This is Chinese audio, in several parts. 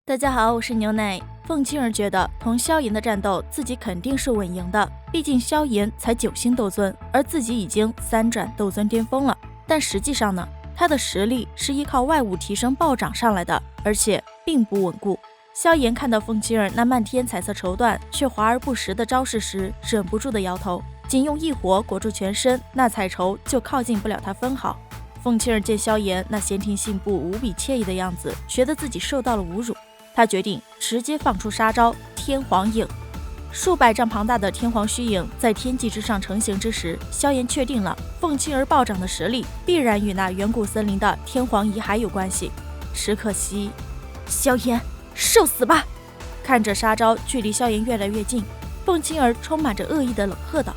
大家好，我是牛奶。凤青儿觉得同萧炎的战斗自己肯定是稳赢的，毕竟萧炎才9星斗尊，而自己已经3转斗尊巅峰了。但实际上呢，他的实力是依靠外物提升暴涨上来的，而且并不稳固。萧炎看到凤青儿那漫天彩色绸缎却华而不实的招式时，忍不住的摇头，仅用一火裹住全身，那彩绸就靠近不了他分毫。凤青儿见萧炎那闲庭信步无比惬意的样子，觉得自己受到了侮辱。他决定直接放出杀招天皇影。数百丈庞大的天皇虚影在天际之上成型之时，萧炎确定了凤青儿暴涨的实力必然与那远古森林的天皇遗骸有关系。只可惜，萧炎受死吧！看着杀招距离萧炎越来越近，凤青儿充满着恶意的冷喝道。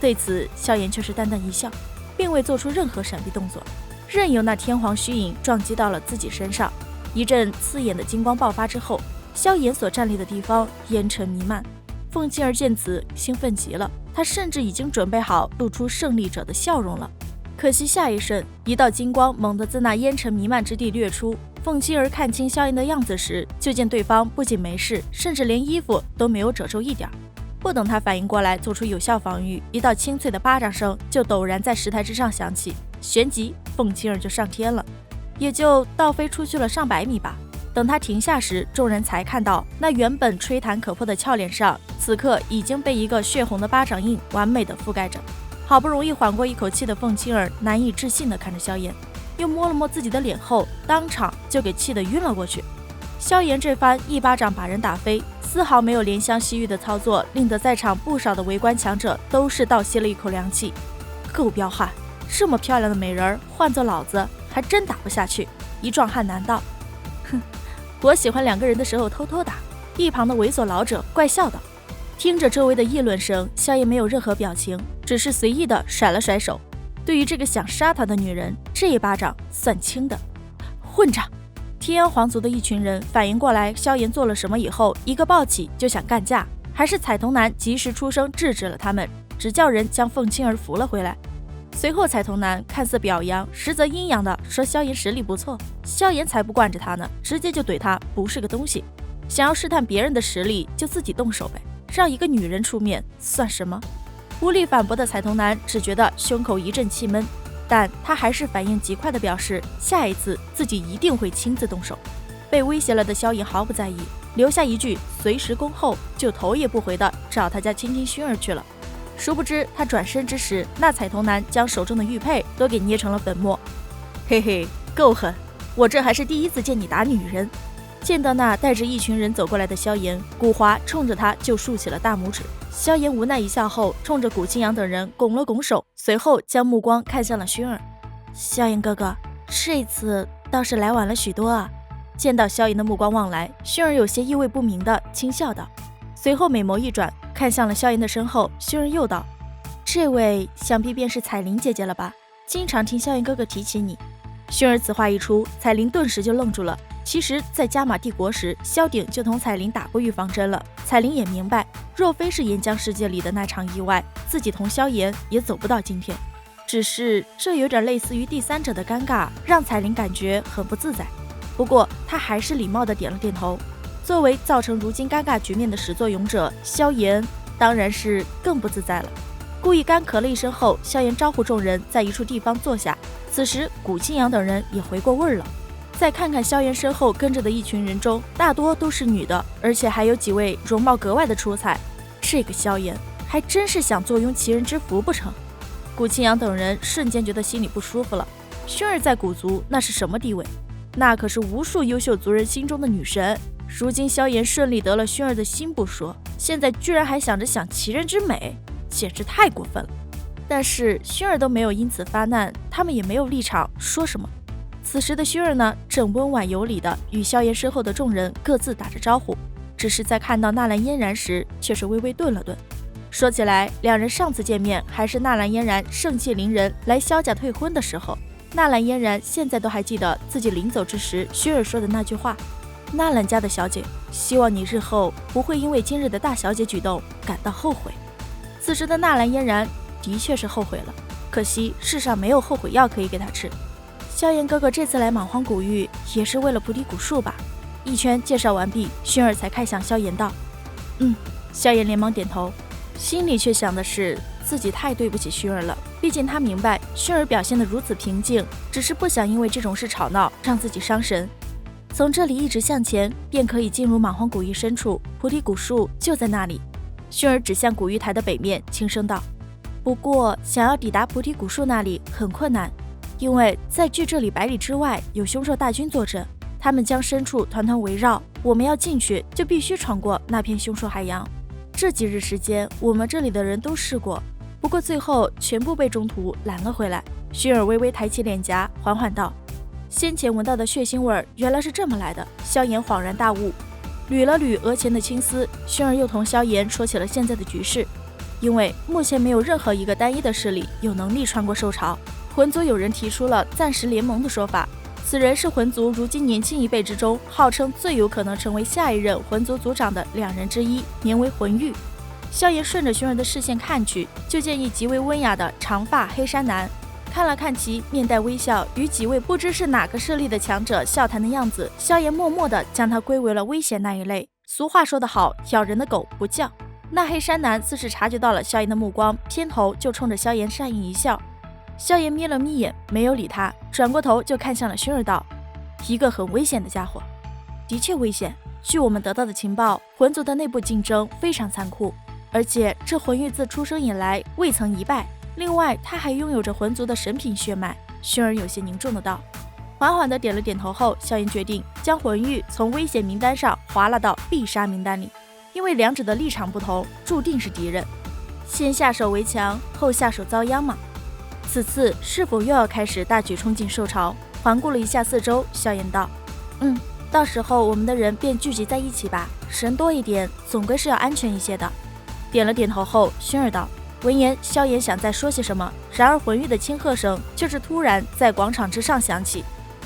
对此，萧炎却是淡淡一笑，并未做出任何闪避动作，任由那天皇虚影撞击到了自己身上。一阵刺眼的金光爆发之后，萧炎所站立的地方烟尘弥漫。凤青儿见此兴奋极了，她甚至已经准备好露出胜利者的笑容了。可惜下一瞬，一道金光猛地自那烟尘弥漫之地掠出。凤青儿看清萧炎的样子时，就见对方不仅没事，甚至连衣服都没有褶皱一点。不等他反应过来做出有效防御，一道清脆的巴掌声就陡然在石台之上响起，旋即凤青儿就上天了，也就倒飞出去了上百米吧。等他停下时，众人才看到那原本吹弹可破的俏脸上，此刻已经被一个血红的巴掌印完美的覆盖着。好不容易缓过一口气的凤青儿难以置信地看着萧炎，又摸了摸自己的脸后，当场就给气得晕了过去。萧炎这番一巴掌把人打飞，丝毫没有怜香惜玉的操作，令得在场不少的围观强者都是倒吸了一口凉气。够彪悍，这么漂亮的美人，换做老子还真打不下去。一壮汉男道：哼，我喜欢2个人的时候偷偷打。一旁的猥琐老者怪笑道。听着周围的议论声，萧炎没有任何表情，只是随意的甩了甩手。对于这个想杀他的女人，这一巴掌算轻的。混账！天阳皇族的一群人反应过来萧炎做了什么以后，一个抱起就想干架，还是彩童男及时出声制止了他们，只叫人将凤青儿扶了回来。随后彩童男看似表扬，实则阴阳的说萧炎实力不错，萧炎才不惯着他呢，直接就怼他不是个东西。想要试探别人的实力，就自己动手呗，让一个女人出面算什么？无力反驳的彩童男只觉得胸口一阵气闷，但他还是反应极快的表示下一次自己一定会亲自动手。被威胁了的萧炎毫不在意，留下一句随时恭候，就头也不回的找他家青青薰儿去了。殊不知他转身之时，那彩童男将手中的玉佩都给捏成了粉末。嘿嘿，够狠，我这还是第一次见你打女人。见到那带着一群人走过来的萧炎，古华冲着他就竖起了大拇指。萧炎无奈一笑后，冲着古清扬等人拱了拱手，随后将目光看向了薰儿。萧炎哥哥，这次倒是来晚了许多啊。见到萧炎的目光望来，薰儿有些意味不明的轻笑道，随后美眸一转，看向了萧炎的身后，薰儿又道：这位想必便是彩玲姐姐了吧？经常听萧炎哥哥提起你。薰儿此话一出，彩玲顿时就愣住了。其实在加玛帝国时，萧鼎就同彩玲打过预防针了。彩玲也明白，若非是岩浆世界里的那场意外，自己同萧炎也走不到今天。只是这有点类似于第三者的尴尬，让彩玲感觉很不自在。不过她还是礼貌的点了点头。作为造成如今尴尬局面的始作俑者，萧炎当然是更不自在了。故意干咳了一声后，萧炎招呼众人在一处地方坐下。此时古清扬等人也回过味儿了。再看看萧炎身后跟着的一群人中，大多都是女的，而且还有几位容貌格外的出彩。这个萧炎还真是想坐拥其人之福不成？古清扬等人瞬间觉得心里不舒服了。薰儿在古族那是什么地位？那可是无数优秀族人心中的女神。如今萧炎顺利得了薰儿的心不说，现在居然还想着享其人之美，简直太过分了。但是薰儿都没有因此发难，他们也没有立场说什么。此时的薰儿呢，正温婉有礼的与萧炎身后的众人各自打着招呼，只是在看到纳兰嫣然时，却是微微顿了顿。说起来，两人上次见面还是纳兰嫣然盛气凌人来萧家退婚的时候，纳兰嫣然现在都还记得自己临走之时薰儿说的那句话：纳兰家的小姐，希望你日后不会因为今日的大小姐举动感到后悔。此时的纳兰嫣然的确是后悔了，可惜世上没有后悔药可以给她吃。萧炎哥哥这次来莽荒古域也是为了菩提古树吧？一圈介绍完毕，薰儿才看向萧炎道：“萧炎连忙点头，心里却想的是自己太对不起薰儿了。毕竟他明白薰儿表现得如此平静，只是不想因为这种事吵闹，让自己伤神。从这里一直向前，便可以进入莽荒古域深处，菩提古树就在那里。”薰儿指向古玉台的北面，轻声道：“不过想要抵达菩提古树那里很困难，因为在距这里100里之外有凶兽大军坐镇，他们将深处团团围绕，我们要进去就必须闯过那片凶兽海洋。这几日时间，我们这里的人都试过，不过最后全部被中途拦了回来。”薰儿微微抬起脸颊，缓缓道：“先前闻到的血腥味儿原来是这么来的。”萧炎恍然大悟，捋了捋额前的青丝，薰儿又同萧炎说起了现在的局势。因为目前没有任何一个单一的势力有能力穿过兽潮，魂族有人提出了暂时联盟的说法，此人是魂族如今年轻一辈之中号称最有可能成为下一任魂族族长的2人之一，名为魂玉。萧炎顺着薰儿的视线看去，就见一极为温雅的长发黑衫男，看了看其面带微笑，与几位不知是哪个势力的强者笑谈的样子，萧炎默默地将他归为了危险那一类。俗话说得好，咬人的狗不叫。那黑衫男似是察觉到了萧炎的目光，偏头就冲着萧炎善意一笑。萧炎眯了眯眼，没有理他，转过头就看向了薰儿道：“一个很危险的家伙。”的确危险。据我们得到的情报，魂族的内部竞争非常残酷，而且这魂玉自出生以来未曾一败。另外，他还拥有着魂族的神品血脉。薰儿有些凝重的道。缓缓的点了点头后，萧炎决定将魂玉从危险名单上划拉到必杀名单里，因为两者的立场不同，注定是敌人。先下手为强，后下手遭殃嘛。此次是否又要开始大举冲进兽潮？环顾了一下四周，萧炎道：“到时候我们的人便聚集在一起吧，人多一点，总归是要安全一些的。”点了点头后，薰儿道。闻言，萧炎想再说些什么，然而魂玉的轻喝声却是突然在广场之上响起。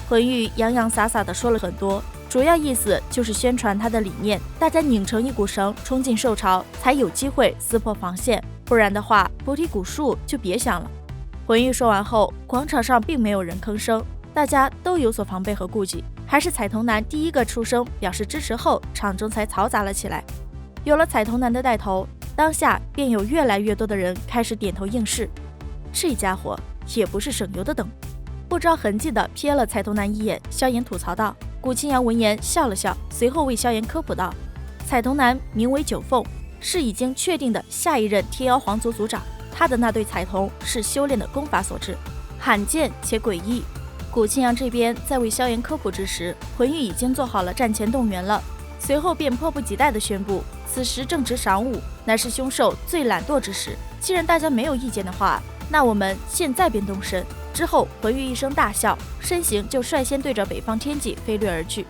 魂玉洋洋洒洒地说了很多，主要意思就是宣传他的理念，大家拧成一股绳，冲进兽潮，才有机会撕破防线，不然的话，菩提古树就别想了。魂玉说完后，广场上并没有人吭声，大家都有所防备和顾忌，还是彩瞳男第一个出声表示支持后，场中才嘈杂了起来。有了彩瞳男的带头，当下便有越来越多的人开始点头应是。这家伙也不是省油的灯。不着痕迹地瞥了彩瞳男一眼，萧炎吐槽道。古清扬闻言笑了笑，随后为萧炎科普道：彩瞳男名为九凤，是已经确定的下一任天妖皇族族长，他的那对彩瞳是修炼的功法所致，罕见且诡异。古清扬这边在为萧炎科普之时，魂玉已经做好了战前动员了，随后便迫不及待地宣布，此时正值晌午，乃是凶兽最懒惰之时，既然大家没有意见的话，那我们现在便动身。之后魂玉一声大笑，身形就率先对着北方天际飞掠而去。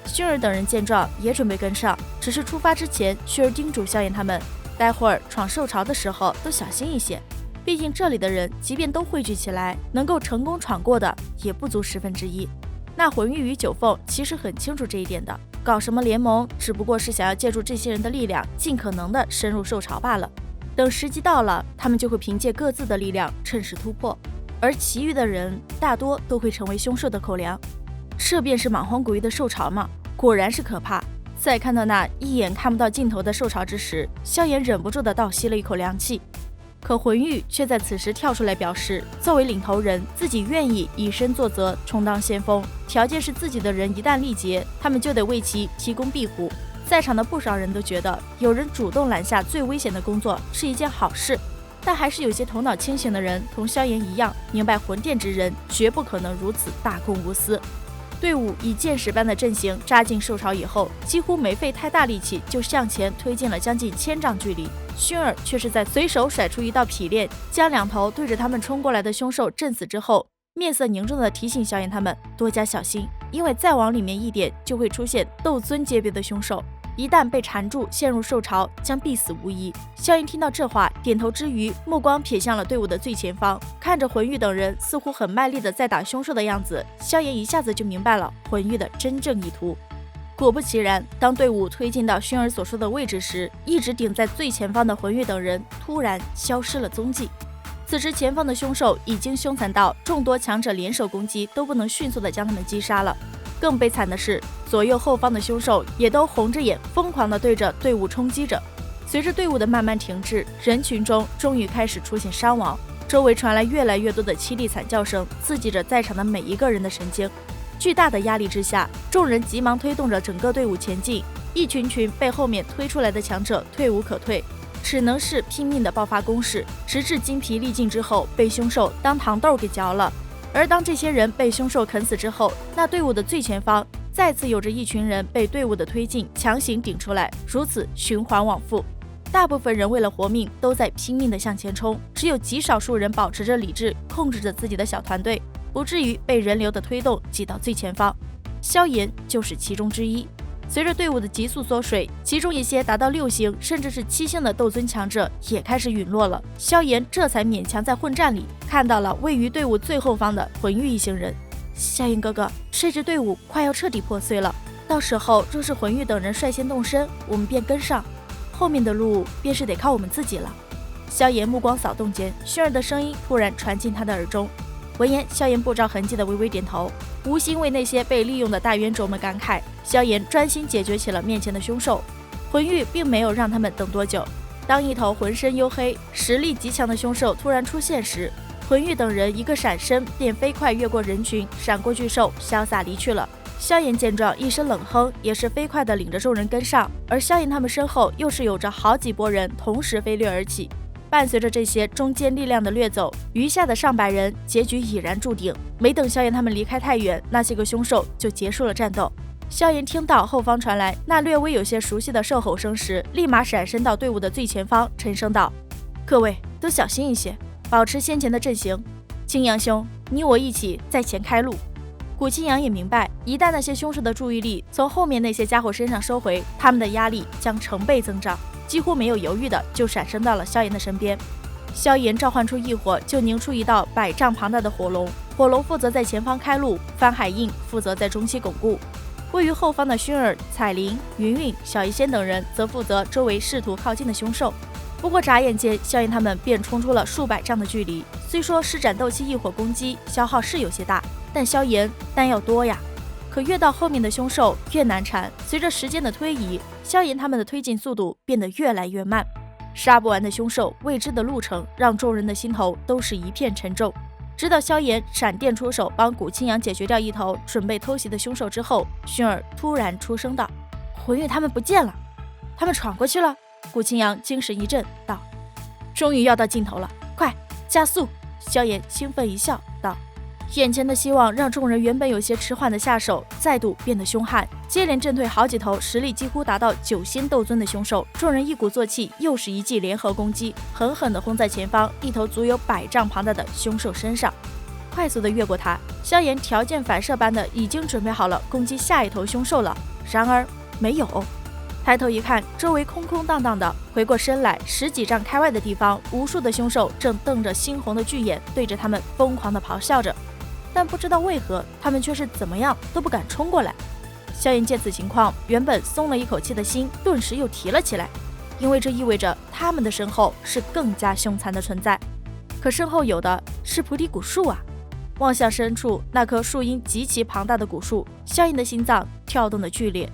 薰儿等人见状也准备跟上，只是出发之前，薰儿叮嘱萧炎他们，待会儿闯兽潮的时候都小心一些，毕竟这里的人即便都汇聚起来，能够成功闯过的也不足1/10。那魂玉与九凤其实很清楚这一点的，搞什么联盟，只不过是想要借助这些人的力量，尽可能的深入兽潮罢了。等时机到了，他们就会凭借各自的力量趁势突破，而其余的人大多都会成为凶兽的口粮。这便是莽荒古域的兽潮吗？果然是可怕。在看到那一眼看不到尽头的兽潮之时，萧炎忍不住的倒吸了一口凉气。可魂玉却在此时跳出来表示，作为领头人，自己愿意以身作则，充当先锋，条件是自己的人一旦力竭，他们就得为其提供庇护。在场的不少人都觉得有人主动揽下最危险的工作是一件好事，但还是有些头脑清醒的人同萧炎一样，明白魂殿之人绝不可能如此大公无私。队伍以箭矢般的阵型扎进兽潮以后，几乎没费太大力气就向前推进了将近1000丈距离。薰儿却是在随手甩出一道劈链，将两头对着他们冲过来的凶兽震死之后，面色凝重地提醒萧炎他们多加小心，因为再往里面一点就会出现斗尊级别的凶兽，一旦被缠住陷入兽潮，将必死无疑。萧炎听到这话，点头之余，目光瞥向了队伍的最前方，看着魂玉等人似乎很卖力的在打凶兽的样子，萧炎一下子就明白了魂玉的真正意图。果不其然，当队伍推进到薰儿所说的位置时，一直顶在最前方的魂玉等人突然消失了踪迹。此时前方的凶兽已经凶残到众多强者联手攻击都不能迅速的将他们击杀了。更悲惨的是，左右后方的凶兽也都红着眼，疯狂地对着队伍冲击着。随着队伍的慢慢停滞，人群中终于开始出现伤亡，周围传来越来越多的凄厉惨叫声，刺激着在场的每一个人的神经。巨大的压力之下，众人急忙推动着整个队伍前进，一群群被后面推出来的强者退无可退，只能是拼命地爆发攻势，直至精疲力尽之后被凶兽当糖豆给嚼了。而当这些人被凶兽啃死之后，那队伍的最前方再次有着一群人被队伍的推进强行顶出来，如此循环往复。大部分人为了活命都在拼命地向前冲，只有极少数人保持着理智，控制着自己的小团队，不至于被人流的推动挤到最前方。萧炎就是其中之一。随着队伍的急速缩水，其中一些达到6星甚至是7星的斗尊强者也开始陨落了。萧炎这才勉强在混战里看到了位于队伍最后方的魂玉一行人。萧炎哥哥，这支队伍快要彻底破碎了，到时候若是魂玉等人率先动身，我们便跟上，后面的路便是得靠我们自己了。萧炎目光扫动间，薰儿的声音突然传进他的耳中。闻言，萧炎不着痕迹的微微点头，无心为那些被利用的大冤种们感慨。萧炎专心解决起了面前的凶兽。魂玉并没有让他们等多久，当一头浑身黝黑、实力极强的凶兽突然出现时，魂玉等人一个闪身便飞快越过人群，闪过巨兽，潇洒离去了。萧炎见状一声冷哼，也是飞快地领着众人跟上，而萧炎他们身后又是有着好几拨人同时飞掠而起。伴随着这些中坚力量的掠走，余下的上百人结局已然注定。没等萧炎他们离开太远，那些个凶兽就结束了战斗。萧炎听到后方传来那略微有些熟悉的兽吼声时，立马闪身到队伍的最前方，沉声道：“各位都小心一些，保持先前的阵型。青阳兄，你我一起在前开路。”古青阳也明白，一旦那些凶兽的注意力从后面那些家伙身上收回，他们的压力将成倍增长，几乎没有犹豫的就闪身到了萧炎的身边。萧炎召唤出异火，就凝出一道100丈庞大的火龙，火龙负责在前方开路，翻海印负责在中期巩固。位于后方的薰儿、彩铃、云云、小医仙等人则负责周围试图靠近的凶兽。不过眨眼间，萧炎他们便冲出了数百丈的距离。虽说施展斗气异火攻击消耗是有些大，但萧炎丹药多呀。可越到后面的凶兽越难缠，随着时间的推移，萧炎他们的推进速度变得越来越慢。杀不完的凶兽，未知的路程让众人的心头都是一片沉重。直到萧炎闪电出手帮古青阳解决掉一头准备偷袭的凶兽之后，薰儿突然出声道：“魂玉他们不见了，他们闯过去了。”古青阳精神一振道：“终于要到尽头了，快加速！”萧炎兴奋一笑道：“眼前的希望让众人原本有些迟缓的下手再度变得凶悍，接连震退好几头实力几乎达到9星斗尊的凶兽。众人一鼓作气，又是一记联合攻击，狠狠地轰在前方一头足有100丈庞大的凶兽身上。快速地越过它，萧炎条件反射般的已经准备好了攻击下一头凶兽了。然而没有。抬头一看，周围空空荡荡的，回过身来，10几丈开外的地方，无数的凶兽正瞪着猩红的巨眼对着他们疯狂地咆哮着。但不知道为何，他们却是怎么样都不敢冲过来。萧炎见此情况，原本松了一口气的心顿时又提了起来，因为这意味着他们的身后是更加凶残的存在。可身后有的是菩提古树啊！望向深处那棵树荫极其庞大的古树，萧炎的心脏跳动的剧烈。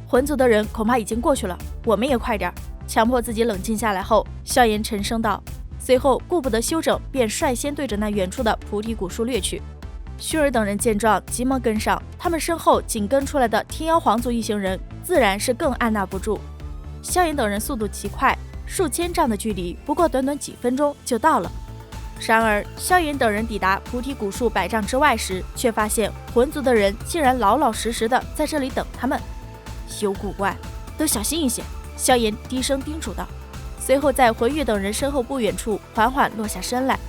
魂族的人恐怕已经过去了，我们也快点。强迫自己冷静下来后，萧炎沉声道，随后顾不得休整，便率先对着那远处的菩提古树掠去。薰儿等人见状急忙跟上，他们身后紧跟出来的天妖皇族一行人自然是更按捺不住。萧炎等人速度极快，数千丈的距离不过短短几分钟就到了。然而萧炎等人抵达菩提古树100丈之外时，却发现魂族的人竟然老老实实的在这里等他们。有古怪，都小心一些，萧炎低声叮嘱道，随后在魂玉等人身后不远处缓缓落下身来。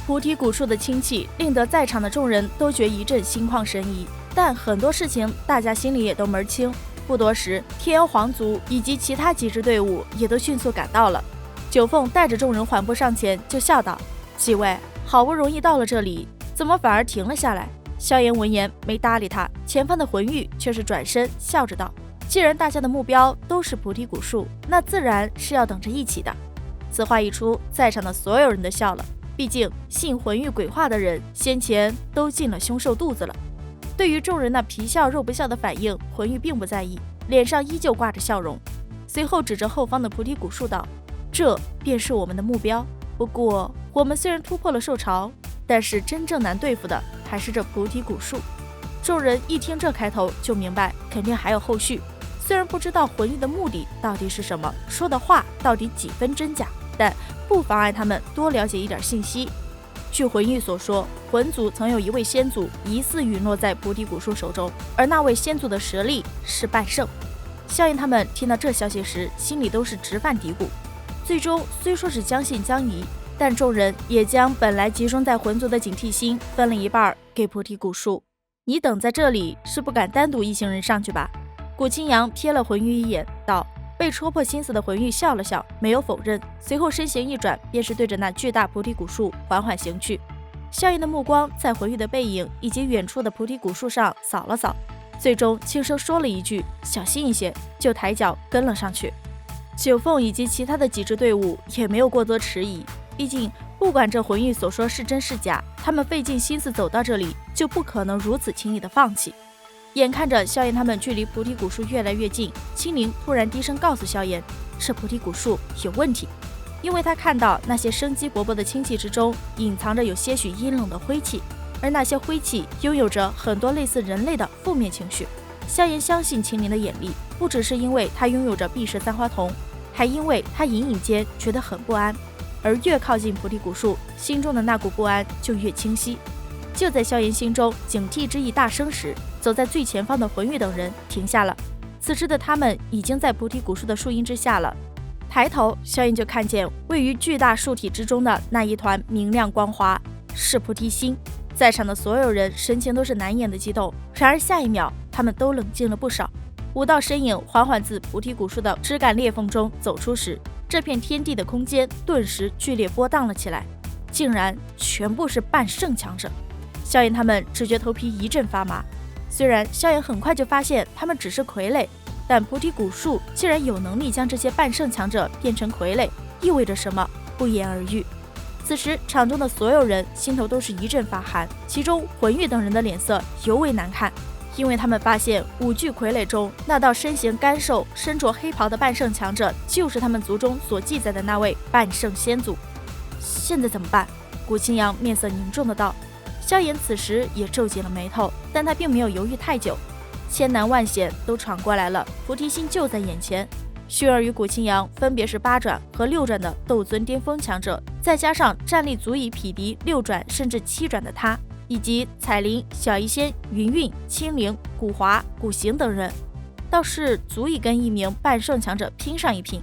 菩提古树的清气令得在场的众人都觉一阵心旷神怡，但很多事情大家心里也都门清。不多时，天妖皇族以及其他几支队伍也都迅速赶到了。九凤带着众人缓步上前，就笑道：“几位，好不容易到了这里，怎么反而停了下来？”萧炎闻言没搭理他，前方的魂玉却是转身笑着道：“既然大家的目标都是菩提古树，那自然是要等着一起的。”此话一出，在场的所有人都笑了。毕竟信魂玉鬼话的人，先前都进了凶兽肚子了。对于众人那皮笑肉不笑的反应，魂玉并不在意，脸上依旧挂着笑容。随后指着后方的菩提古树道：“这便是我们的目标。不过，我们虽然突破了兽巢，但是真正难对付的还是这菩提古树。”众人一听这开头就明白，肯定还有后续。虽然不知道魂玉的目的到底是什么，说的话到底几分真假，但不妨碍他们多了解一点信息。据魂玉所说，魂族曾有一位先祖疑似陨落在菩提古树手中，而那位先祖的实力是半圣。萧炎他们听到这消息时，心里都是直犯嘀咕。最终虽说是将信将疑，但众人也将本来集中在魂族的警惕心分了一半给菩提古树。你等在这里是不敢单独一行人上去吧？古青阳瞥了魂玉一眼，道。被戳破心思的魂玉笑了笑，没有否认，随后身形一转，便是对着那巨大菩提古树缓缓行去。萧炎的目光在魂玉的背影以及远处的菩提古树上扫了扫，最终轻声说了一句小心一些，就抬脚跟了上去。九凤以及其他的几支队伍也没有过多迟疑，毕竟不管这魂玉所说是真是假，他们费尽心思走到这里，就不可能如此轻易的放弃。眼看着萧炎他们距离菩提古树越来越近，青灵突然低声告诉萧炎，这菩提古树有问题，因为他看到那些生机勃勃的氢气之中隐藏着有些许阴冷的灰气，而那些灰气拥有着很多类似人类的负面情绪。萧炎相信青灵的眼力，不只是因为他拥有着碧石三花瞳，还因为他隐隐间觉得很不安，而越靠近菩提古树，心中的那股不安就越清晰。就在萧炎心中警惕之意大升时，走在最前方的魂玉等人停下了。此时的他们已经在菩提古树的树荫之下了。抬头，萧炎就看见位于巨大树体之中的那一团明亮光华，是菩提心。在场的所有人神情都是难掩的激动，然而下一秒，他们都冷静了不少。5道身影缓缓自菩提古树的枝干裂缝中走出时，这片天地的空间顿时剧烈波荡了起来，竟然全部是半圣强者。萧炎他们只觉头皮一阵发麻。虽然萧炎很快就发现他们只是傀儡，但菩提古树竟然有能力将这些半圣强者变成傀儡，意味着什么不言而喻。此时场中的所有人心头都是一阵发寒，其中魂玉等人的脸色尤为难看，因为他们发现5具傀儡中那道身形干瘦身着黑袍的半圣强者就是他们族中所记载的那位半圣先祖。现在怎么办？古青阳面色凝重的道。萧炎此时也皱紧了眉头，但他并没有犹豫太久。千难万险都闯过来了，菩提心就在眼前。薰儿与古青阳分别是8转和6转的斗尊巅峰强者，再加上战力足以匹敌6转甚至7转的他，以及彩铃、小医仙、云韵、青灵、古华、古行等人，倒是足以跟一名半圣强者拼上一拼。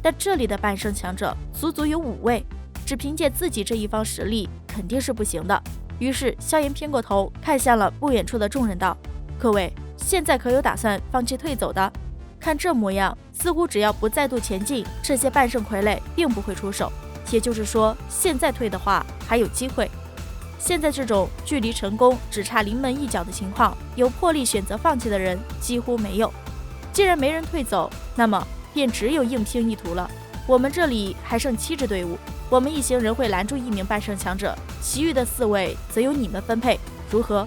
但这里的半圣强者足足有5位，只凭借自己这一方实力肯定是不行的。于是萧炎偏过头看向了不远处的众人道：各位，现在可有打算放弃退走的？看这模样，似乎只要不再度前进，这些半圣傀儡并不会出手。也就是说，现在退的话还有机会。现在这种距离成功只差临门一脚的情况，有魄力选择放弃的人几乎没有。既然没人退走，那么便只有硬拼一途了。我们这里还剩7支队伍，我们一行人会拦住1名半圣强者，其余的4位则由你们分配，如何？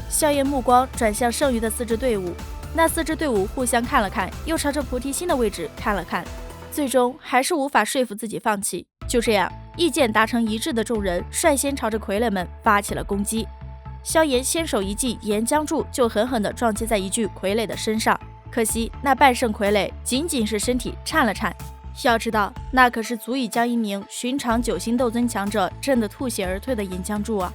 萧炎目光转向剩余的4支队伍，那4支队伍互相看了看，又朝着菩提心的位置看了看，最终还是无法说服自己放弃。就这样，意见达成一致的众人率先朝着傀儡们发起了攻击。萧炎先手一记岩浆柱，就狠狠地撞击在一具傀儡的身上。可惜那半圣傀儡仅仅是身体颤了颤，要知道那可是足以将一名寻常9星斗尊强者震得吐血而退的岩浆柱啊！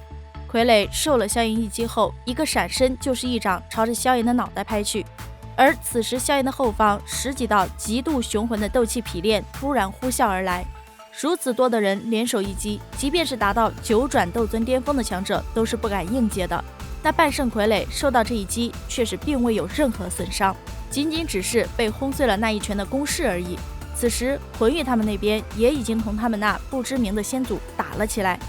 傀儡受了萧炎一击后，一个闪身就是一掌朝着萧炎的脑袋拍去。而此时萧炎的后方10几道极度雄浑的斗气劈链突然呼啸而来，如此多的人联手一击，即便是达到9转斗尊巅峰的强者都是不敢应接的。那半圣傀儡受到这一击却是并未有任何损伤，仅仅只是被轰碎了那一拳的攻势而已。此时魂玉他们那边也已经同他们那不知名的先祖打了起来。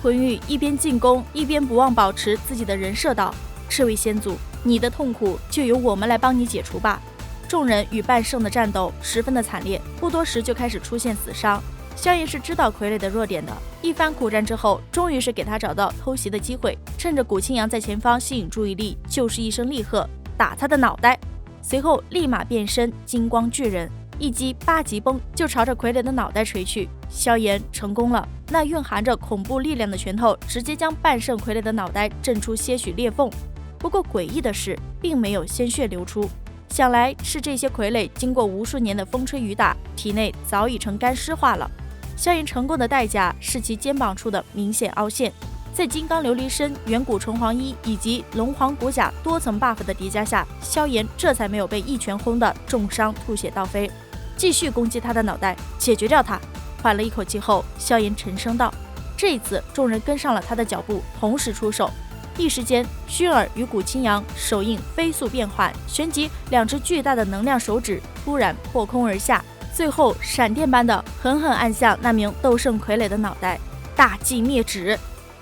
魂玉一边进攻一边不忘保持自己的人设道：这位先祖，你的痛苦就由我们来帮你解除吧。众人与半圣的战斗十分的惨烈，不多时就开始出现死伤。萧炎是知道傀儡的弱点的，一番苦战之后，终于是给他找到偷袭的机会。趁着古青阳在前方吸引注意力，就是一声厉喝，打他的脑袋。随后立马变身金光巨人，一击8级崩就朝着傀儡的脑袋锤去。萧炎成功了，那蕴含着恐怖力量的拳头直接将半圣傀儡的脑袋震出些许裂缝。不过诡异的是，并没有鲜血流出，想来是这些傀儡经过无数年的风吹雨打，体内早已成干尸化了。萧炎成功的代价是其肩膀处的明显凹陷，在金刚琉璃身、远古虫皇衣以及龙皇骨甲多层 buff 的叠加下，萧炎这才没有被一拳轰的重伤吐血倒飞。继续攻击他的脑袋，解决掉他。缓了一口气后，萧炎沉声道：“这一次，众人跟上了他的脚步，同时出手。一时间，薰儿与古青阳手印飞速变换，旋即2只巨大的能量手指突然破空而下，最后闪电般的狠狠按向那名斗圣傀儡的脑袋，大计灭指。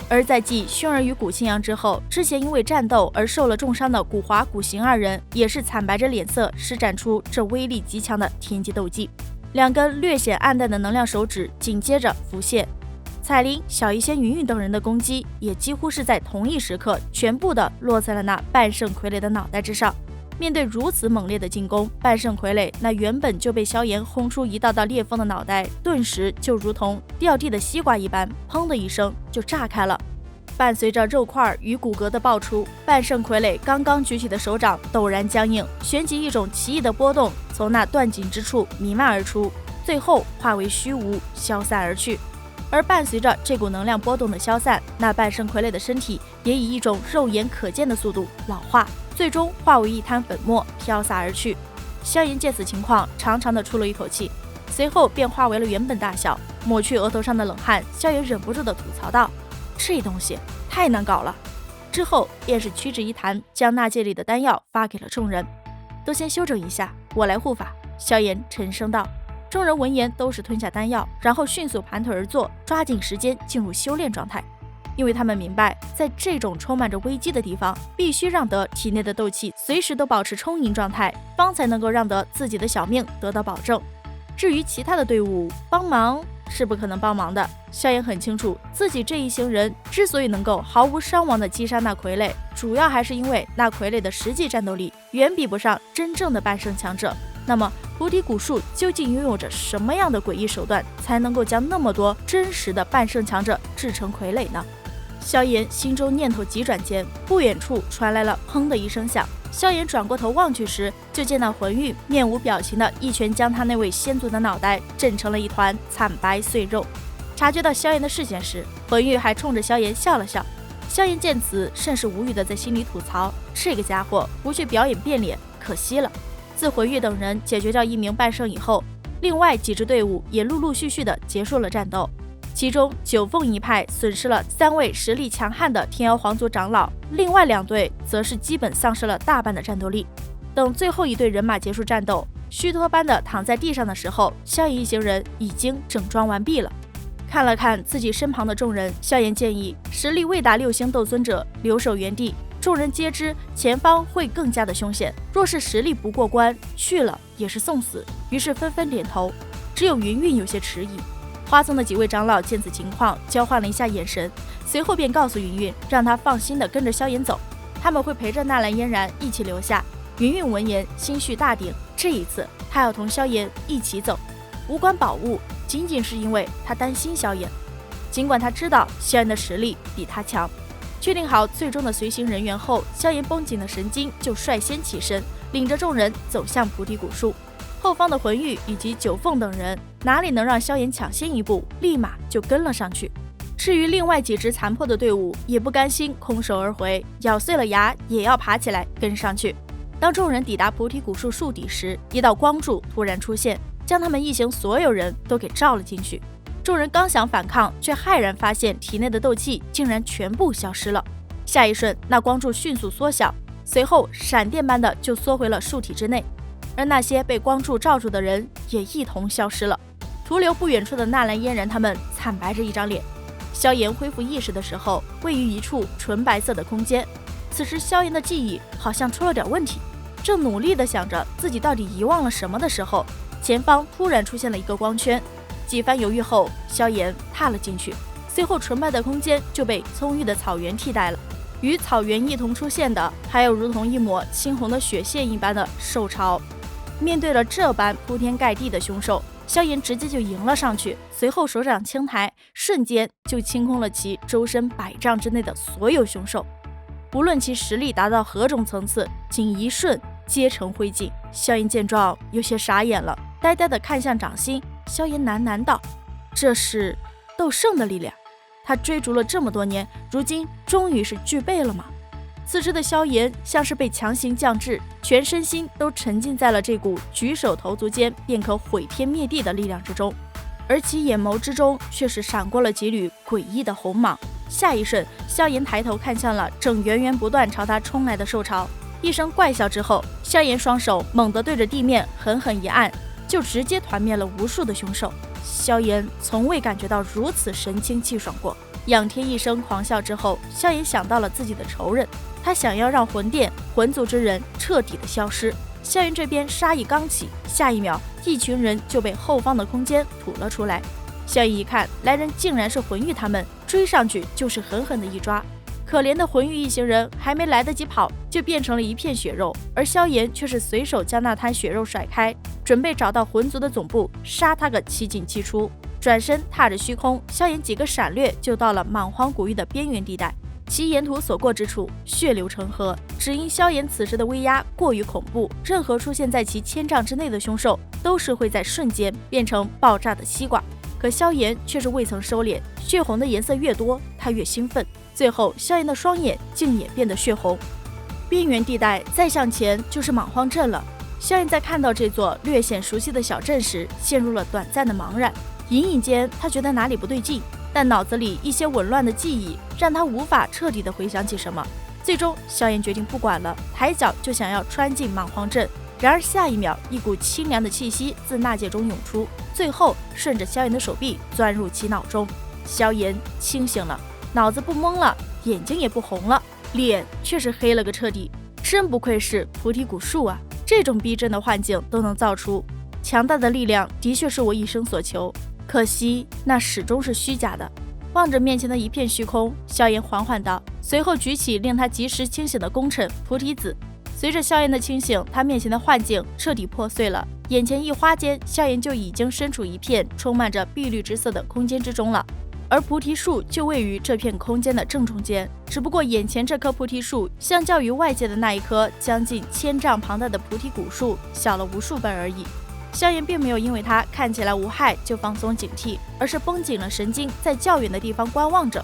而在继薰儿与古青阳之后，之前因为战斗而受了重伤的古华、古行2人也是惨白着脸色施展出这威力极强的天机斗技。2根略显暗淡的能量手指紧接着浮现。彩铃、小医仙、云云等人的攻击也几乎是在同一时刻全部的落在了那半圣傀儡的脑袋之上。面对如此猛烈的进攻，半圣傀儡那原本就被萧炎轰出一道道裂缝的脑袋，顿时就如同掉地的西瓜一般，砰的一声就炸开了。伴随着肉块与骨骼的爆出，半圣傀儡刚刚举起的手掌陡然僵硬，旋即一种奇异的波动从那断颈之处弥漫而出，最后化为虚无，消散而去。而伴随着这股能量波动的消散，那半圣傀儡的身体也以一种肉眼可见的速度老化，最终化为一滩粉末飘洒而去。萧炎见此情况，长长的出了一口气，随后便化为了原本大小。抹去额头上的冷汗，萧炎忍不住的吐槽道：“这东西太难搞了。”之后便是屈指一弹，将纳戒里的丹药发给了众人：“都先休整一下，我来护法。”萧炎沉声道。众人闻言都是吞下丹药，然后迅速盘腿而坐，抓紧时间进入修炼状态。因为他们明白，在这种充满着危机的地方，必须让得体内的斗气随时都保持充盈状态，方才能够让得自己的小命得到保证。至于其他的队伍帮忙，是不可能帮忙的。萧炎很清楚，自己这一行人之所以能够毫无伤亡的击杀那傀儡，主要还是因为那傀儡的实际战斗力远比不上真正的半圣强者。那么菩提古树究竟拥有着什么样的诡异手段，才能够将那么多真实的半圣强者制成傀儡呢？萧炎心中念头急转间，不远处传来了砰的一声响。萧炎转过头望去时，就见到魂玉面无表情的一拳将他那位先祖的脑袋震成了一团惨白碎肉。察觉到萧炎的视线时，魂玉还冲着萧炎笑了笑。萧炎见此，甚是无语的在心里吐槽：这个家伙不去表演变脸，可惜了。自魂玉等人解决掉1名半圣以后，另外几支队伍也陆陆续续的结束了战斗。其中九凤一派损失了3位实力强悍的天妖皇族长老，另外2队则是基本丧失了大半的战斗力。等最后一队人马结束战斗，虚脱般的躺在地上的时候，萧炎一行人已经整装完毕了。看了看自己身旁的众人，萧炎建议实力未达6星斗尊者留守原地。众人皆知前方会更加的凶险，若是实力不过关，去了也是送死，于是纷纷点头。只有云云有些迟疑。花宗的几位长老见此情况，交换了一下眼神，随后便告诉云云，让他放心的跟着萧炎走，他们会陪着纳兰嫣然一起留下。云云闻言心绪大定，这一次他要同萧炎一起走，无关宝物，仅仅是因为他担心萧炎。尽管他知道萧炎的实力比他强。确定好最终的随行人员后，萧炎绷紧了神经，就率先起身，领着众人走向菩提古树。后方的魂玉以及九凤等人哪里能让萧炎抢先一步，立马就跟了上去。至于另外几支残破的队伍，也不甘心空手而回，咬碎了牙也要爬起来跟上去。当众人抵达菩提古树树底时，一道光柱突然出现，将他们一行所有人都给罩了进去。众人刚想反抗，却骇然发现体内的斗气竟然全部消失了。下一瞬，那光柱迅速缩小，随后闪电般的就缩回了树体之内，而那些被光柱罩住的人也一同消失了，徒留不远处的纳兰嫣然他们惨白着一张脸。萧炎恢复意识的时候，位于一处纯白色的空间。此时萧炎的记忆好像出了点问题，正努力地想着自己到底遗忘了什么的时候，前方突然出现了一个光圈。几番犹豫后，萧炎踏了进去，随后纯白的空间就被葱郁的草原替代了。与草原一同出现的，还有如同一抹猩红的血线一般的兽潮。面对了这般铺天盖地的凶兽，萧炎直接就迎了上去，随后手掌轻抬，瞬间就清空了其周身100丈之内的所有凶兽。无论其实力达到何种层次，仅一瞬皆成灰烬。萧炎见状有些傻眼了，呆呆地看向掌心。萧炎喃喃道：“这是斗圣的力量。他追逐了这么多年，如今终于是具备了吗？”此时的萧炎像是被强行降智，全身心都沉浸在了这股举手投足间便可毁天灭地的力量之中，而其眼眸之中却是闪过了几缕诡异的红芒。下一瞬，萧炎抬头看向了正源源不断朝他冲来的兽潮，一声怪笑之后，萧炎双手猛地对着地面狠狠一按，就直接团灭了无数的凶兽。萧炎从未感觉到如此神清气爽过。仰天一声狂笑之后，萧炎想到了自己的仇人，他想要让魂殿魂族之人彻底的消失。萧炎这边杀意刚起，下一秒一群人就被后方的空间吐了出来。萧炎一看来人竟然是魂玉他们，追上去就是狠狠的一抓。可怜的魂玉一行人还没来得及跑，就变成了一片血肉，而萧炎却是随手将那滩血肉甩开，准备找到魂族的总部，杀他个七进七出。转身踏着虚空，萧炎几个闪掠就到了莽荒古域的边缘地带。其沿途所过之处，血流成河，只因萧炎此时的威压过于恐怖，任何出现在其1000丈之内的凶兽都是会在瞬间变成爆炸的西瓜。可萧炎却是未曾收敛，血红的颜色越多，他越兴奋。最后，萧炎的双眼竟也变得血红。边缘地带再向前就是莽荒镇了。萧炎在看到这座略显熟悉的小镇时，陷入了短暂的茫然。隐隐间，他觉得哪里不对劲，但脑子里一些紊乱的记忆让他无法彻底的回想起什么。最终，萧炎决定不管了，抬脚就想要穿进莽荒镇。然而下一秒，一股清凉的气息自纳戒中涌出，最后顺着萧炎的手臂钻入其脑中。萧炎清醒了，脑子不懵了，眼睛也不红了，脸却是黑了个彻底。真不愧是菩提古树啊，这种逼真的幻境都能造出，强大的力量的确是我一生所求。可惜那始终是虚假的。望着面前的一片虚空，萧炎缓缓道，随后举起令他及时清醒的功臣菩提子。随着萧炎的清醒，他面前的幻境彻底破碎了，眼前一花间，萧炎就已经身处一片充满着碧绿之色的空间之中了。而菩提树就位于这片空间的正中间，只不过眼前这棵菩提树相较于外界的那一棵将近1000丈庞大的菩提古树小了无数倍而已。萧炎并没有因为它看起来无害就放松警惕，而是绷紧了神经，在较远的地方观望着。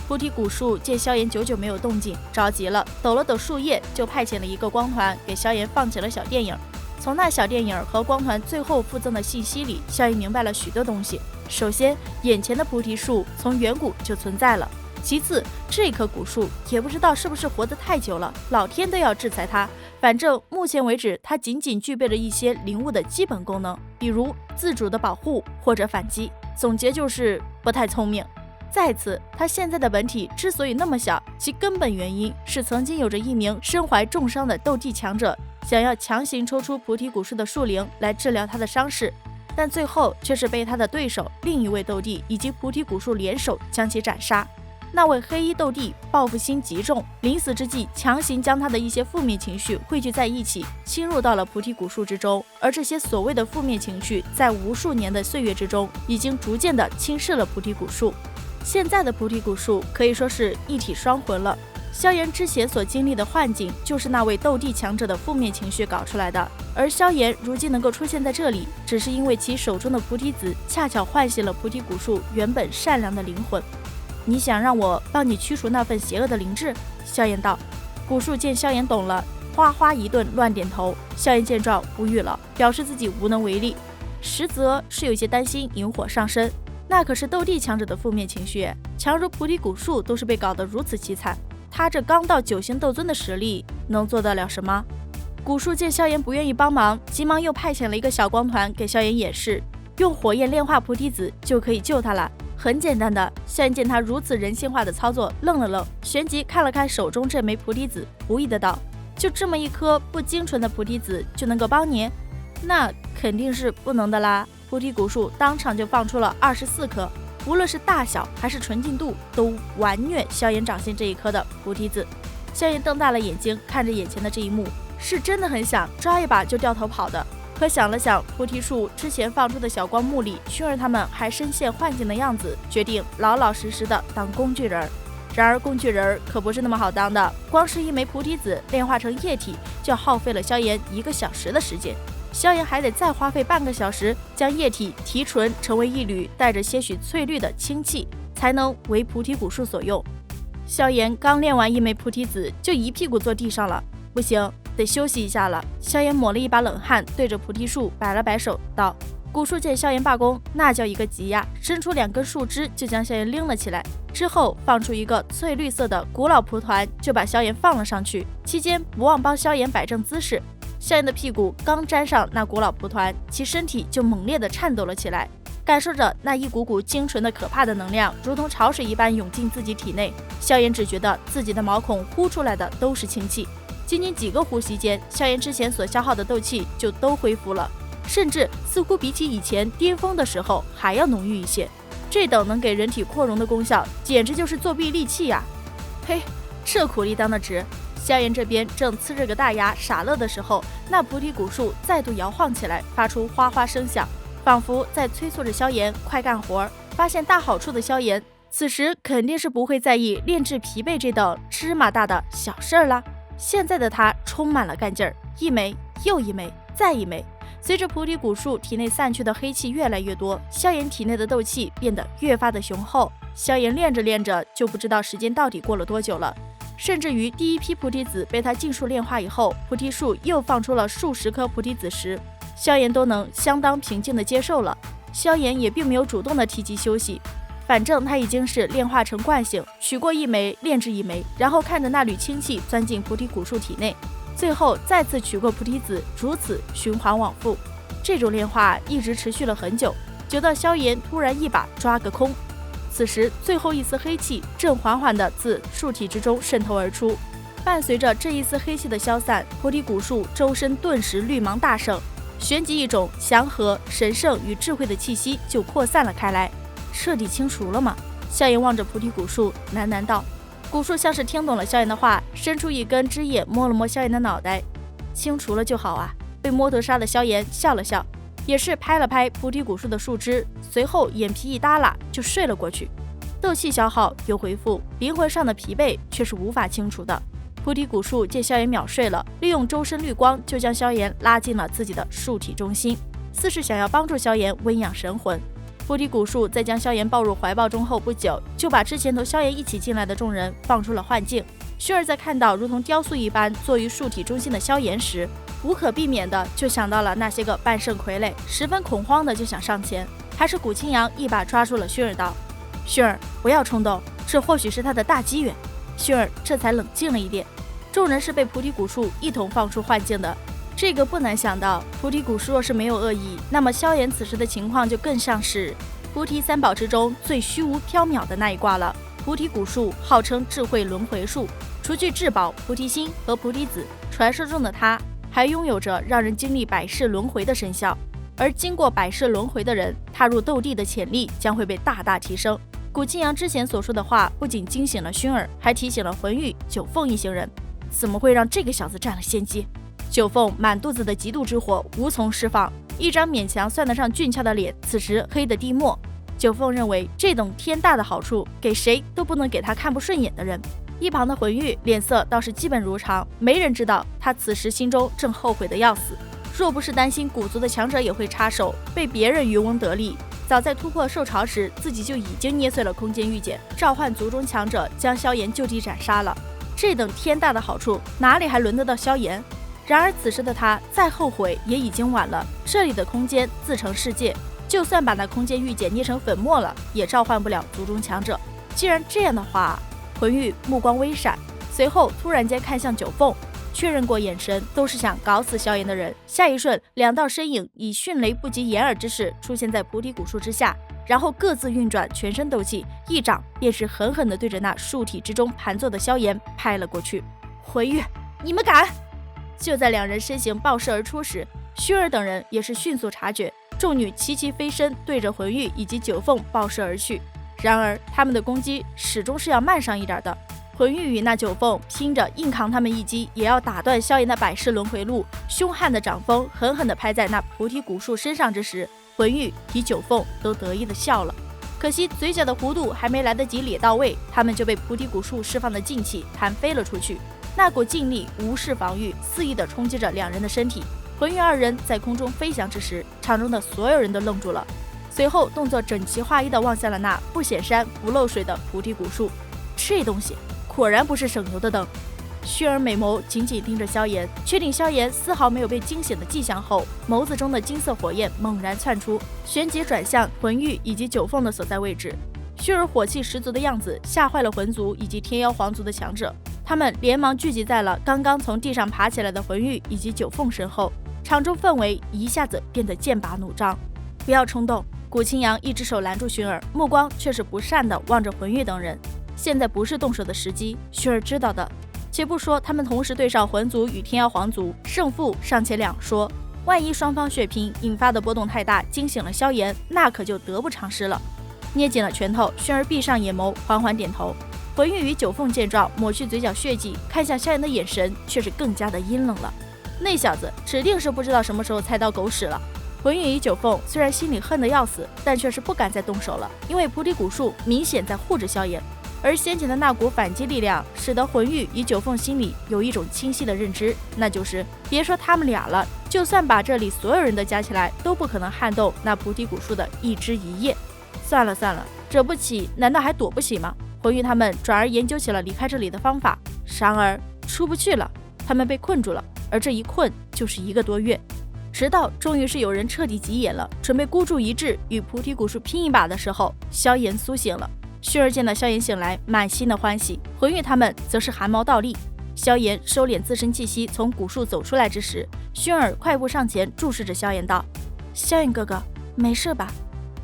菩提古树见萧炎久久没有动静，着急了，抖了抖树叶，就派遣了一个光团给萧炎放起了小电影。从那小电影和光团最后附赠的信息里，萧炎明白了许多东西。首先，眼前的菩提树从远古就存在了。其次，这棵古树也不知道是不是活得太久了，老天都要制裁它。反正目前为止，它仅仅具备了一些灵物的基本功能，比如自主的保护或者反击。总结就是不太聪明。再次，它现在的本体之所以那么小，其根本原因是曾经有着一名身怀重伤的斗帝强者，想要强行抽出菩提古树的树灵来治疗他的伤势，但最后却是被他的对手另一位斗帝以及菩提古树联手将其斩杀。那位黑衣斗帝报复心极重，临死之际强行将他的一些负面情绪汇聚在一起，侵入到了菩提古树之中。而这些所谓的负面情绪，在无数年的岁月之中，已经逐渐的侵蚀了菩提古树。现在的菩提古树可以说是一体双魂了。萧炎之前所经历的幻境，就是那位斗帝强者的负面情绪搞出来的。而萧炎如今能够出现在这里，只是因为其手中的菩提子恰巧唤醒了菩提古树原本善良的灵魂。你想让我帮你驱除那份邪恶的灵智？萧炎道。古树见萧炎懂了，哗哗一顿乱点头。萧炎见状无语了，表示自己无能为力，实则是有些担心引火上身。那可是斗帝强者的负面情绪，强如菩提古树都是被搞得如此凄惨，他这刚到9星斗尊的实力能做得了什么？古树见萧炎不愿意帮忙，急忙又派遣了一个小光团给萧炎演示，用火焰炼化菩提子就可以救他了。很简单的。萧炎见他如此人性化的操作，愣了愣，旋即看了看手中这枚菩提子，无意的道：“就这么一颗不精纯的菩提子就能够帮你？”那肯定是不能的啦。菩提古树当场就放出了24颗，无论是大小还是纯净度，都完虐萧炎掌心这一颗的菩提子。萧炎瞪大了眼睛看着眼前的这一幕，是真的很想抓一把就掉头跑的。可想了想菩提树之前放出的小光幕里薰儿他们还深陷幻境的样子，决定老老实实的当工具人。然而工具人可不是那么好当的，光是一枚菩提子炼化成液体就耗费了萧炎1个小时的时间，萧炎还得再花费半个小时将液体提纯成为一缕带着些许翠绿的氢气，才能为菩提古树所用。萧炎刚炼完一枚菩提子就一屁股坐地上了，不行，得休息一下了。萧炎抹了一把冷汗，对着菩提树摆了摆手道：古树见萧炎罢工，那叫一个急呀，伸出2根树枝就将萧炎拎了起来，之后放出一个翠绿色的古老蒲团，就把萧炎放了上去，期间不忘帮萧炎摆正姿势。萧炎的屁股刚沾上那古老蒲团，其身体就猛烈地颤抖了起来，感受着那一股股精纯的可怕的能量如同潮水一般涌进自己体内。萧炎只觉得自己的毛孔呼出来的都是氢气，仅仅几个呼吸间，萧炎之前所消耗的斗气就都恢复了，甚至似乎比起以前巅峰的时候还要浓郁一些。这等能给人体扩容的功效，简直就是作弊利器呀！嘿，这苦力当的值。萧炎这边正呲着个大牙傻乐的时候，那菩提古树再度摇晃起来，发出哗哗声响，仿佛在催促着萧炎快干活。发现大好处的萧炎，此时肯定是不会在意炼制疲惫这等芝麻大的小事儿啦。现在的他充满了干劲儿，一枚又一枚，再一枚。随着菩提古树体内散去的黑气越来越多，萧炎体内的斗气变得越发的雄厚。萧炎练着练着，就不知道时间到底过了多久了。甚至于第一批菩提子被他尽数炼化以后，菩提树又放出了数十颗菩提子时，萧炎都能相当平静地接受了。萧炎也并没有主动的提及休息，反正他已经是炼化成惯性，取过一枚炼制一枚，然后看着那缕氢气钻进菩提古树体内，最后再次取过菩提子，如此循环往复。这种炼化一直持续了很久，久到萧炎突然一把抓个空。此时最后一丝黑气正缓缓地自树体之中渗透而出，伴随着这一丝黑气的消散，菩提古树周身顿时绿芒大盛，旋即一种祥和、神圣与智慧的气息就扩散了开来。彻底清除了吗？萧炎望着菩提古树喃喃道。古树像是听懂了萧炎的话，伸出一根枝叶摸了摸萧炎的脑袋。清除了就好啊。被摸头杀的萧炎笑了笑，也是拍了拍菩提古树的树枝，随后眼皮一耷拉就睡了过去。斗气消耗有回复，灵魂上的疲惫却是无法清除的。菩提古树见萧炎秒睡了，利用周身绿光就将萧炎拉进了自己的树体中心，似是想要帮助萧炎温养神魂。菩提古树在将萧炎抱入怀抱中后不久，就把之前同萧炎一起进来的众人放出了幻境。薰儿在看到如同雕塑一般坐于树体中心的萧炎时，无可避免的就想到了那些个半圣傀儡，十分恐慌的就想上前。还是古清扬一把抓住了薰儿道：薰儿，不要冲动，这或许是他的大机缘。薰儿这才冷静了一点。众人是被菩提古树一同放出幻境的，这个不难想到，菩提古树若是没有恶意，那么萧炎此时的情况就更像是菩提三宝之中最虚无缥缈的那一卦了。菩提古树号称智慧轮回树，除去至宝菩提心和菩提子，传说中的它还拥有着让人经历百世轮回的生效，而经过百世轮回的人，踏入斗帝的潜力将会被大大提升。古清扬之前所说的话不仅惊醒了薰儿，还提醒了魂玉、九凤一行人，怎么会让这个小子占了先机？九凤满肚子的嫉妒之火无从释放，一张勉强算得上俊俏的脸此时黑得地墨。九凤认为这等天大的好处，给谁都不能给他看不顺眼的人。一旁的魂玉脸色倒是基本如常，没人知道他此时心中正后悔得要死。若不是担心古族的强者也会插手，被别人渔翁得利，早在突破兽巢时，自己就已经捏碎了空间玉简，召唤族中强者将萧炎就地斩杀了。这等天大的好处，哪里还轮得到萧炎？然而此时的他再后悔也已经晚了。这里的空间自成世界，就算把那空间玉简捏成粉末了，也召唤不了族中强者。既然这样的话，魂玉目光微闪，随后突然间看向九凤，确认过眼神都是想搞死萧炎的人。下一瞬，两道身影以迅雷不及掩耳之势出现在菩提古树之下，然后各自运转全身斗气，一掌便是狠狠地对着那树体之中盘坐的萧炎拍了过去。魂玉，你们敢！就在两人身形爆射而出时，薰儿等人也是迅速察觉，众女齐齐飞身，对着浑玉以及九凤爆射而去。然而他们的攻击始终是要慢上一点的。浑玉与那九凤拼着硬扛他们一击，也要打断萧炎的百世轮回路。凶悍的掌风狠狠地拍在那菩提古树身上之时，浑玉与九凤都得意地笑了。可惜嘴角的弧度还没来得及咧到位，他们就被菩提古树释放的劲气弹飞了出去。那股劲力无视防御，肆意地冲击着两人的身体。浑玉二人在空中飞翔之时，场中的所有人都愣住了，随后动作整齐划一地望向了那不显山不漏水的菩提古树。这东西果然不是省油的灯。薰儿美眸紧紧盯着萧炎，确定萧炎丝毫没有被惊醒的迹象后，眸子中的金色火焰猛然窜出，旋即转向魂玉以及九凤的所在位置。薰儿火气十足的样子吓坏了魂族以及天妖皇族的强者，他们连忙聚集在了刚刚从地上爬起来的魂玉以及九凤身后，场中氛围一下子变得剑拔弩张。不要冲动！古清扬一只手拦住薰儿，目光却是不善地望着魂玉等人。现在不是动手的时机，薰儿知道的。且不说他们同时对上魂族与天妖皇族，胜负尚且两说，万一双方血拼引发的波动太大，惊醒了萧炎，那可就得不偿失了。捏紧了拳头，薰儿闭上眼眸，缓缓点头。魂玉与九凤见状，抹去嘴角血迹，看向萧炎的眼神却是更加的阴冷了。那小子指定是不知道什么时候猜到狗屎了。魂玉与九凤虽然心里恨得要死，但却是不敢再动手了，因为菩提古树明显在护着萧炎。而先前的那股反击力量，使得魂玉与九凤心里有一种清晰的认知，那就是别说他们俩了，就算把这里所有人都加起来，都不可能撼动那菩提古树的一枝一叶。算了算了，惹不起难道还躲不起吗？魂玉他们转而研究起了离开这里的方法，然而出不去了，他们被困住了，而这一困就是1个多月。直到终于是有人彻底急眼了，准备孤注一掷与菩提古树拼一把的时候，萧炎苏醒了。薰儿见到萧炎醒来，满心的欢喜，魂玉他们则是汗毛倒立。萧炎收敛自身气息，从古树走出来之时，薰儿快步上前注视着萧炎道：“萧炎哥哥，没事吧？”“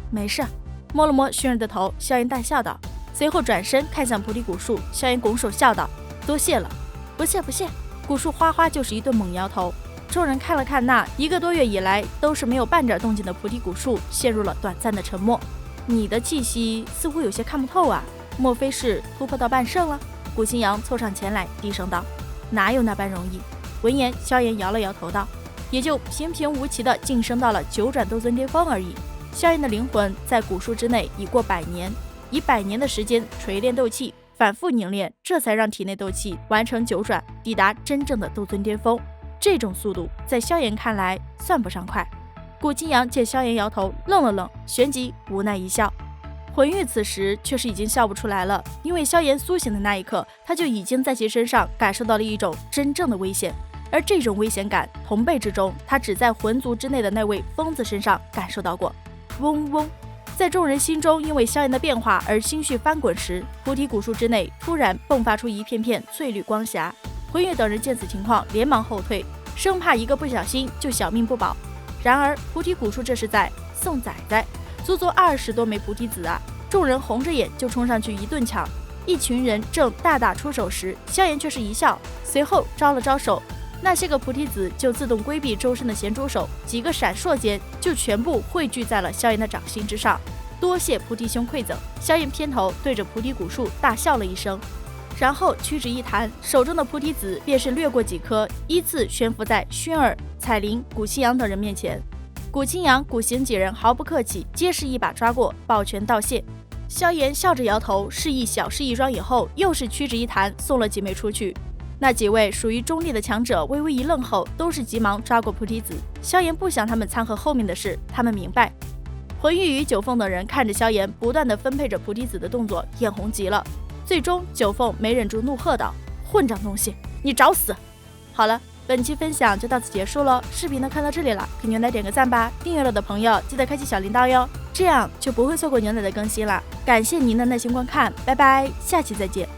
没事。”摸了摸薰儿的头，萧炎淡笑道，随后转身看向菩提古树，萧炎拱手笑道：“多谢了。”“不谢不谢。”古树哗哗就是一顿猛摇头。众人看了看那1个多月以来都是没有半点动静的菩提古树，陷入了短暂的沉默。“你的气息似乎有些看不透啊，莫非是突破到半圣了？”古清扬凑上前来，低声道：“哪有那般容易？”闻言，萧炎摇了摇头道：“也就平平无奇的晋升到了9转斗尊巅峰而已。”萧炎的灵魂在古树之内已过100年，以100年的时间锤炼斗气，反复凝练，这才让体内斗气完成9转，抵达真正的斗尊巅峰。这种速度在萧炎看来算不上快。古清扬见萧炎摇头，愣了愣，旋即无奈一笑。魂玉此时却是已经笑不出来了，因为萧炎苏醒的那一刻，他就已经在其身上感受到了一种真正的危险，而这种危险感同辈之中，他只在魂族之内的那位疯子身上感受到过。嗡嗡，在众人心中因为萧炎的变化而心绪翻滚时，菩提古树之内突然迸发出一片片翠绿光霞。魂玉等人见此情况，连忙后退，生怕一个不小心就小命不保。然而菩提古树这是在送崽崽，足足20多枚菩提子啊！众人红着眼就冲上去一顿抢。一群人正大打出手时，萧炎却是一笑，随后招了招手，那些个菩提子就自动规避周身的咸猪手，几个闪烁间就全部汇聚在了萧炎的掌心之上。多谢菩提兄馈赠。萧炎偏头对着菩提古树大笑了一声，然后屈指一弹，手中的菩提子便是掠过几颗，依次悬浮在薰儿、彩铃、古清扬等人面前。古清扬、古行几人毫不客气，皆是一把抓过，抱拳道谢。萧炎笑着摇头，示意小事一桩以后，又是屈指一弹，送了几枚出去。那几位属于中立的强者微微一愣后，都是急忙抓过菩提子。萧炎不想他们掺和后面的事，他们明白。魂玉与九凤等人看着萧炎不断地分配着菩提子的动作，眼红极了。最终九凤没忍住怒喝道：“混账东西，你找死！”好了，本期分享就到此结束了。视频呢看到这里了，给牛奶点个赞吧。订阅了的朋友记得开启小铃铛哟，这样就不会错过牛奶的更新了。感谢您的耐心观看，拜拜，下期再见。